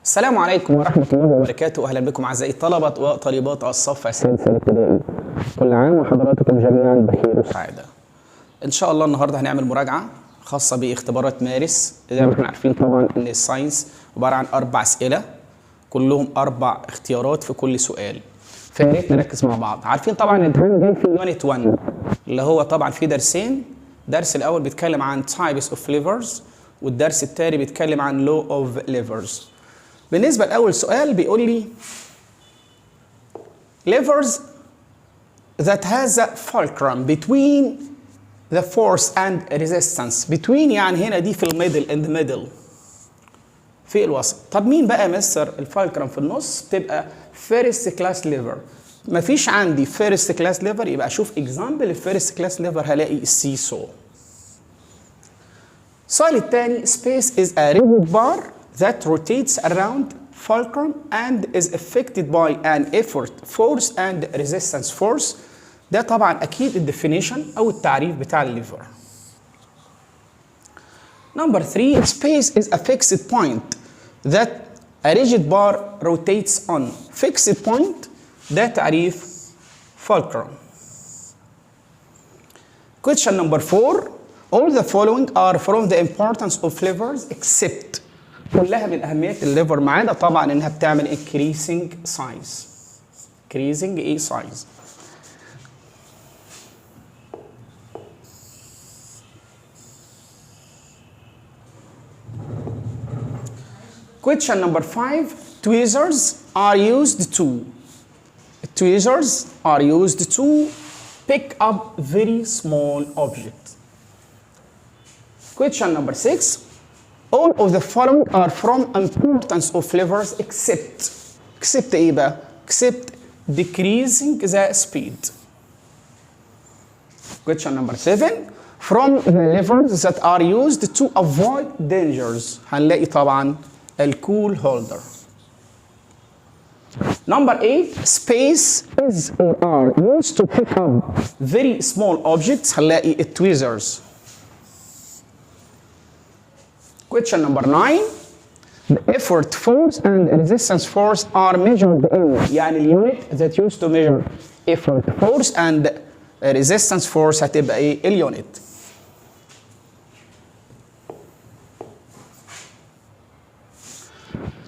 السلام عليكم ورحمة الله وبركاته. أهلا بكم أعزائي طلبة وطالبات الصف السادس الابتدائي. كل عام وحضراتكم جميعا بخير وسعادة. إن شاء الله النهاردة هنعمل مراجعة خاصة باختبارات مارس. زي ما احنا عارفين طبعا إن الساينس عبارة عن 4 أسئلة كلهم 4 اختيارات في كل سؤال. فيا ريت نركز مع بعض. عارفين طبعا الامتحان جاي في يونت 1 اللي هو طبعا فيه درسين. الدرس الأول بيتكلم عن types of levers والدرس الثاني بيتكلم عن law of levers. بالنسبة لأول سؤال بيقول لي levers that has a fulcrum between the force and resistance. between يعني هنا دي في الميدل in the middle في الوسط. طب مين بقى مستر الفالكرم في النص؟ تبقى first class lever. مفيش عندي first class lever يبقى أشوف example الفيرست class lever هلاقي السي-سو. السؤال الثاني space is a rigid bar that rotates around fulcrum and is affected by an effort force and resistance force. ده طبعا اكيد الديفينيشن او التعريف بتاع الليفر. Number 3 space is a fixed point that a rigid bar rotates on. fixed point ده تعريف fulcrum. Question number 4 all the following are from the importance of levers except. كلها من أهمية الليفر ما عدا طبعا إنها بتعمل increasing size. increasing إيه size. Question number 5 tweezers are used to pick up very small object. Question number 6 all of the following are from importance of levers except ايه بقى؟ except decreasing the speed. Question number 7 from the levers that are used to avoid dangers. هنلاقي طبعا الكول هولدر. Number 8 space is or are used to pick up very small objects. هنلاقي التويزرز. Question number 9 the effort force and resistance force are measured in. يعني اليونت that used to measure effort force and resistance force هتبقى ايه؟ اليونت.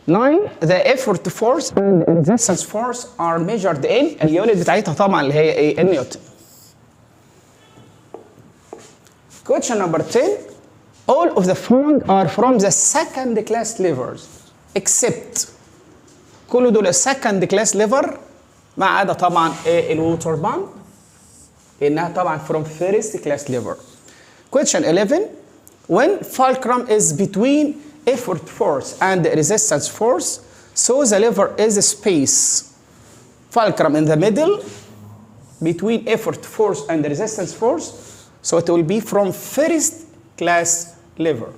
Nine the effort force and resistance force are measured in. اليونت بتاعتها طبعا اللي هي ايه؟ النيوتن. Question number 10 all of the following are from the second class levers except. كل دول second class lever ما عدا طبعا الووتر بامب لانها طبعا from first class lever. Question 11 when fulcrum is between effort force and resistance force so the lever is space. Fulcrum in the middle between effort force and resistance force so it will be from first class lever.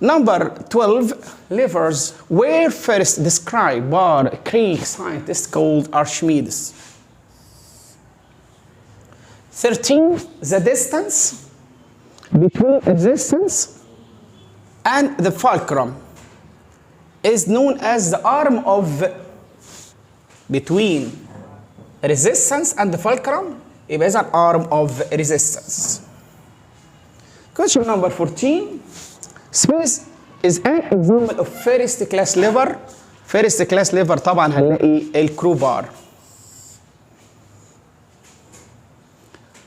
Number 12 levers were first described by a Greek scientist called Archimedes. 13 the distance between resistance and the fulcrum is known as the arm of. between resistance and the fulcrum يبقى إذا arm of resistance. Question number 14 space is an example of first class lever. first class lever طبعا هنلاقي الكرو بار.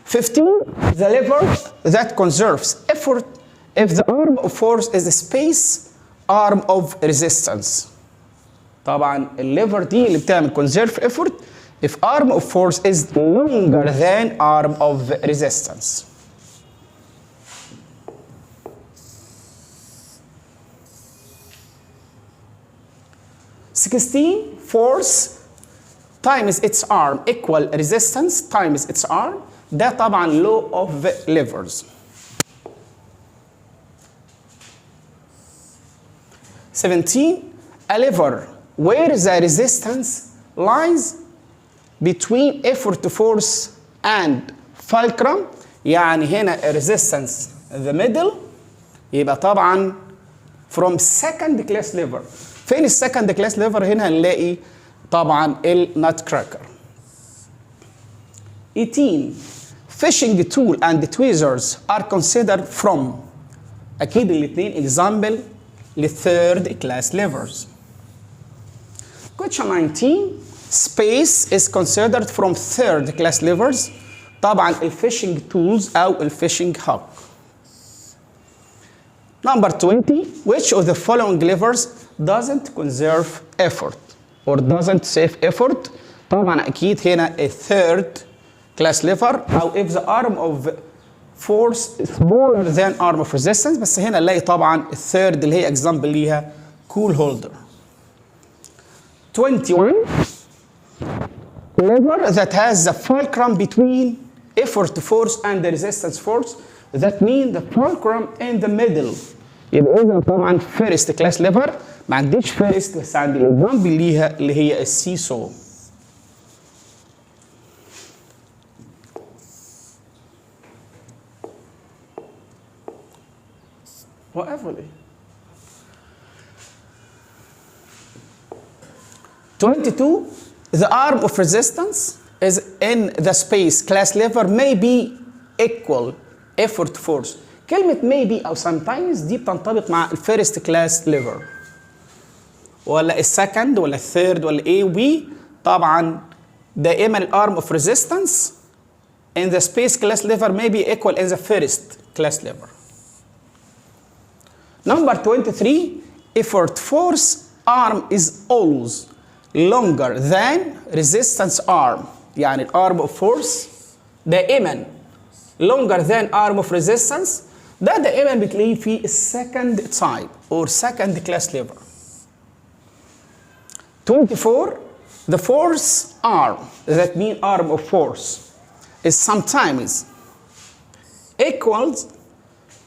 15 the lever that conserves effort if the arm of force is a space arm of resistance. طبعا الليفر دي اللي بتعمل conserve effort if arm of force is longer than arm of resistance. force times its arm equal resistance times its arm. ده طبعا law of levers. 17 a lever where the resistance lies between effort force and fulcrum يعني هنا resistance the middle يبقى طبعا from second class lever. فين السكند كلاس ليفر؟ هنا هنلاقي طبعا النات كراكر. 18 fishing tool and tweezers are considered from. اكيد الاثنين example للثيرد كلاس levers. Question 19 space is considered from third class levers. طبعا الفishing tools او الفishing hook. Number 20 which of the following levers doesn't conserve effort or doesn't save effort؟ طبعا اكيد هنا الثيرد class lever او if the arm of force smaller than arm of resistance، بس هنا نلاقي طبعا الثيرد اللي هي example ليها cool holder. 21 lever that has the fulcrum between effort force and the resistance force that mean the fulcrum in the middle. يبقى اذا طبعا first class lever ما عنديش first بس عندي example ليها اللي هي السيسو. whatever. 22 the arm of resistance is in the space class lever may be equal effort force. كلمة maybe أو sometimes دي بتنطبق مع الفيرست كلاس ليفر ولا السكند ولا الثيرد ولا A و B. طبعا دائما الارم اوف ريزيستنس in the space class lever may be equal in the first class lever. Number 23 effort force arm is always longer than resistance arm. يعني الارم اوف فورس دائما longer than arm of resistance ده دائما بتلاقيه في السكند تايب or second class lever. 24 the force arm that mean arm of force is sometimes equals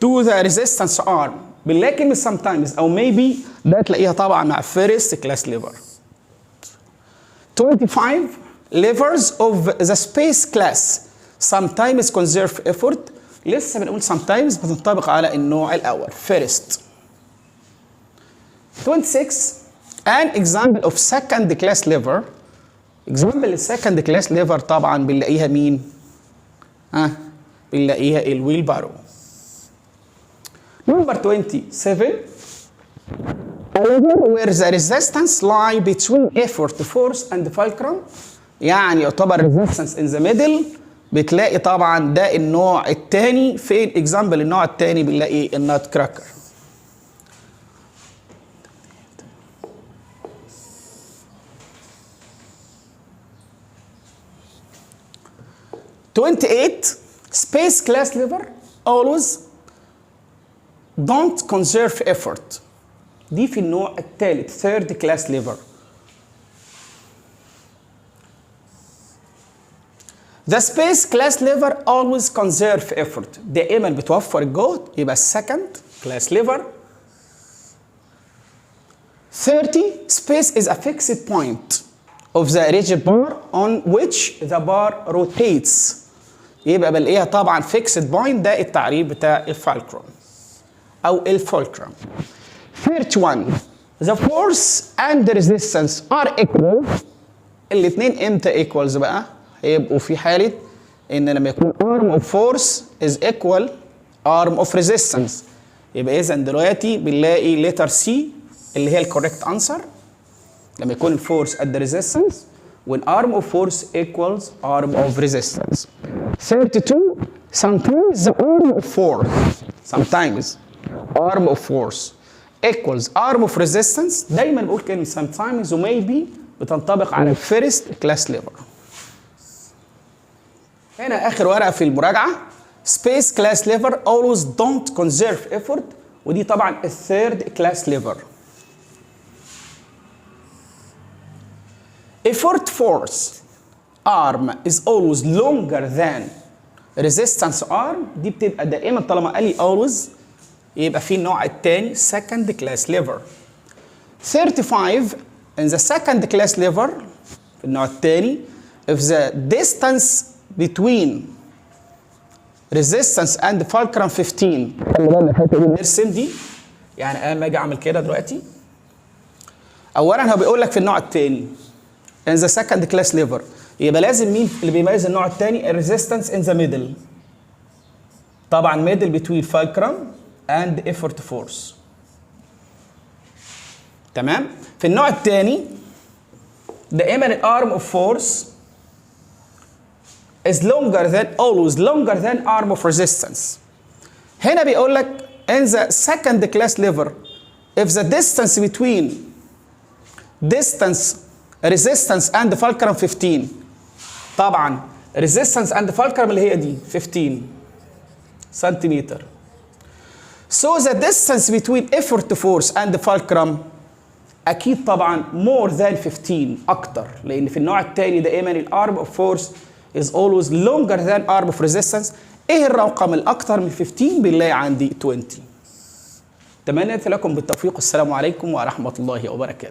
to the resistance arm. بنلاقي كلمة sometimes أو maybe ده تلاقيها طبعا مع first class lever. 25 levers of the space class sometimes conserve effort. لسه بنقول sometimes بتنطبق على النوع الأول first. 26 an example of second class lever. example السكند كلاس ليفر طبعا بنلاقيها مين؟ بنلاقيها الويل بارو. Number 27 a lever where the resistance lie between effort force and fulcrum. يعني يعتبر resistance in the middle. بتلاقي طبعا ده النوع الثاني. فين example النوع الثاني؟ بنلاقي النات كراكر. space class lever always don't conserve effort. دي في النوع الثالث third class lever. The space class lever always conserve effort. دائما بتوفر الجهد يبقى second class lever. 30 space is a fixed point of the rigid bar on which the bar rotates. يبقى بلاقيها طبعا fixed point ده التعريف بتاع الفالكروم او الفولكرم. 31 the force and the resistance are equal. الاثنين امتى equals بقى؟ هيبقوا في حالة ان لما يكون arm of force is equal arm of resistance. يبقى اذا دلوقتي بنلاقي letter C اللي هي الكوريكت انسر لما يكون الفورس at the resistance when arm of force equals arm of resistance. 32 sometimes the arm of force equals arm of resistance. دايما بقول كلمة sometimes و maybe بتنطبق على first class lever. هنا آخر ورقة في المراجعة space class lever always don't conserve effort ودي طبعا الثيرد class lever. effort force arm is always longer than resistance arm. دي بتبقى دائما طالما قال لي always يبقى في النوع الثاني second class lever. 35 in the second class lever في النوع الثاني if the distance between resistance and fulcrum 15 خلي بالنا الحته دي نرسم دي يعني اما اجي اعمل كده دلوقتي، اولا هو بيقول لك في النوع الثاني in the second class lever، يبقى لازم مين اللي بيميز النوع الثاني؟ الريزيستنس in the middle. طبعا middle between fulcrum and effort force. تمام؟ في النوع الثاني دائما الارم of force is longer than always longer than arm of resistance. هنا بيقول لك in the second class lever if the distance between distance resistance and fulcrum 15. طبعا resistance and fulcrum اللي هي دي 15 سنتيمتر. So the distance between effort force and fulcrum اكيد طبعا more than 15 اكتر، لان في النوع الثاني دائما الارم اوف فورس is always longer than arm of resistance. ايه الرقم الاكثر من 15؟ بنلاقي عندي 20. تمنيت لكم بالتوفيق، السلام عليكم ورحمه الله وبركاته.